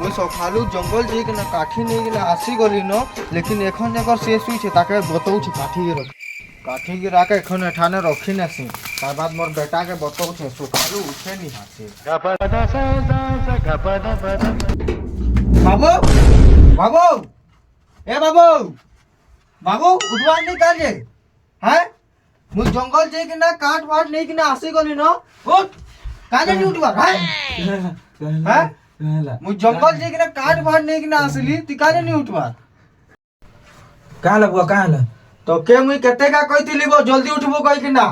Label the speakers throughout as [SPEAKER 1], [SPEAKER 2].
[SPEAKER 1] मुई सखालू जंगल जाइए ना काठी नहीं गला आसी गली न लेकिन एखन जकर से सुई छे ताके बताऊ छे काठी के रख काठी के राके एखन एठाने रखी नसी तार बाद मोर बेटा के बताऊ छे सखालू उठे नहीं हाथे बाबू बाबू ए बाबू बाबू उठवा नहीं काजे हैं मुई जंगल जाइए कि ना काट फाट नहीं कि ना आसी गली न उठ काजे नहीं उठवा हैं मुझ जंगल जे किना काट फाट नहीं किना असली तिकाने नहीं उठवा
[SPEAKER 2] कहां लगवा कहां ल
[SPEAKER 1] तो के मुई कते का कहितली बो जल्दी उठबो कहि किना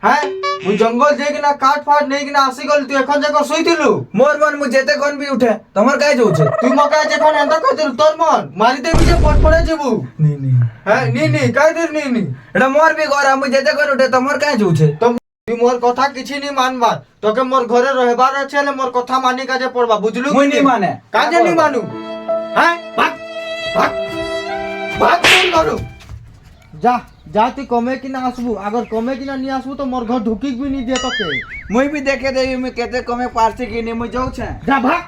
[SPEAKER 1] हैं मुझ जंगल जे किना काट फाट नहीं किना आसी गल तू एखन जको सोइतिलु
[SPEAKER 2] मोर मन मु जेते कोन भी उठे तमर काहे जाउ छे
[SPEAKER 1] तू मका जेखन एंदा कहितलु तोर मन मारी देबी जे पट पड़े जेबू
[SPEAKER 2] नहीं नहीं
[SPEAKER 1] हैं नहीं काहे देर नहीं
[SPEAKER 2] एडा मोर भी घर मु जेते कोन उठे तमर काहे जाउ छे
[SPEAKER 1] तो तू मोर कथा किछि नहीं मानबा तोके मोर घरे रहबार अछि ले मोर कथा मानी का जे पड़बा बुझलु
[SPEAKER 2] मुई नहीं माने
[SPEAKER 1] काजे नहीं मानू हैं भाग भाग भाग कौन करू जा जाती कमे कि ना आसबू अगर कमे कि ना नहीं आसबू तो मोर घर ढुकी भी नहीं दे तोके
[SPEAKER 2] मुई भी देखे देई मैं केते कमे पारसे कि नहीं मु जाउ छे
[SPEAKER 1] जा भाग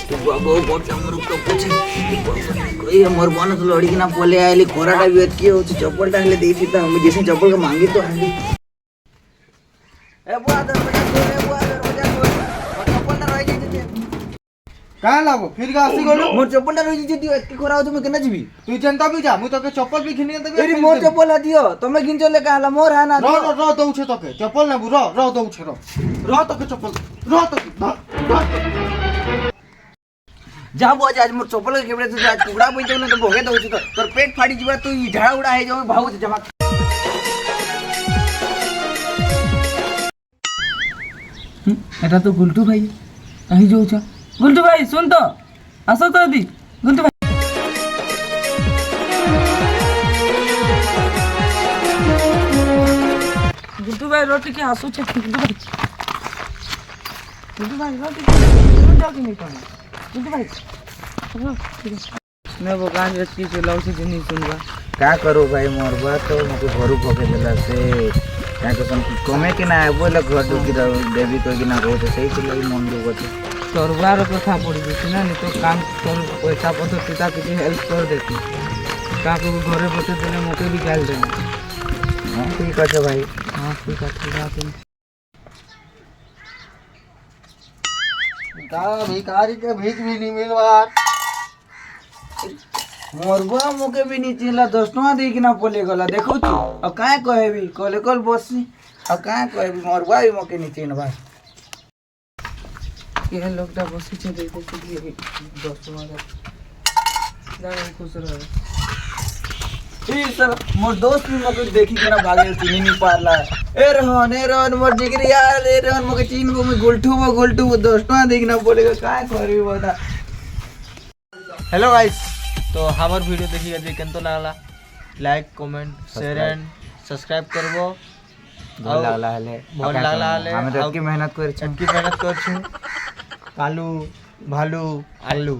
[SPEAKER 2] तो बाबू बहुत हमर को पूछे ये मोर बन तो लड़ी ना बोले आइली कोराटा भी की हो चप्पल डाले देई त हम जैसे चप्पल का मांगी तो आली ए बुआ दरवाजा चप्पल ना रह जाई
[SPEAKER 1] का लागो फिर गा आसी गलो
[SPEAKER 2] मोर चप्पल ना रह जाई दियो एत कोरा हो तुम केना जीबी
[SPEAKER 1] तू जनता भी जा मु तोके चप्पल भी घिनी देबे
[SPEAKER 2] एरी मोर चप्पल दियो तमे गिन चले काला मोर है ना
[SPEAKER 1] रो दउ छे तोके चप्पल ना रो दउ छे रो तोके चप्पल रो तो
[SPEAKER 2] जा बुआ आज मोर चप्पल के केबरे तू आज टुकड़ा बइ जाऊ ना तो भोगे दउ छ तोर पेट फाड़ी जीवा तू ई झाड़ा उड़ा है जाऊ भाऊ जमा এটা তো গুলটু ভাই আহি যাউছ গুলটু ভাই শুন তো আসো তো দি গুলটু ভাই গুলটু ভাই रोटी के आसु छ गुल्टू भाई रोटी जाओ कि नहीं तो गुल्टू भाई मैं वो गान रची से लाउ से नहीं सुनबा का करो भाई मोर बात तो मके घरु पके देला से क्या तो कमे कि ना बोले घर दुखी देवी तो कि ना बहुत सही चले मन दुख बचे तोरवार कथा पड़ी जैसे ना नहीं तो काम तोर पैसा पत्र पिता किसी हेल्प कर देती का को घरे बचे देने मके भी गाल देना हां ठीक है भाई हां ठीक है
[SPEAKER 1] का भिखारी के भीख भी नहीं मिलवा
[SPEAKER 2] मोरबा मोके भी नहीं चिल्ला 10 टका दे कि ना बोले गला देखो तू अब काहे कहबी कल कल बसी अब काहे कहबी मोरबा भी मोके नहीं चिन्हबा के लोगटा बसी छे देख देख के 10 टका जाने खुश रहो ई सर मोर दोस्त भी मोके देखी के ना भागे चिन्ह नहीं पारला ए रोहन मोर जिगरी यार ए रोहन मोके चिन्ह में गुलटू 10 टका दे कि ना बोलेगा काहे करबी बता
[SPEAKER 1] हेलो गाइस तो हमार वीडियो देखिए जे केनतो लागला like comment share and subscribe करबो भल लागला हले
[SPEAKER 2] हम तो की मेहनत कर छी
[SPEAKER 1] कालू भालू आलू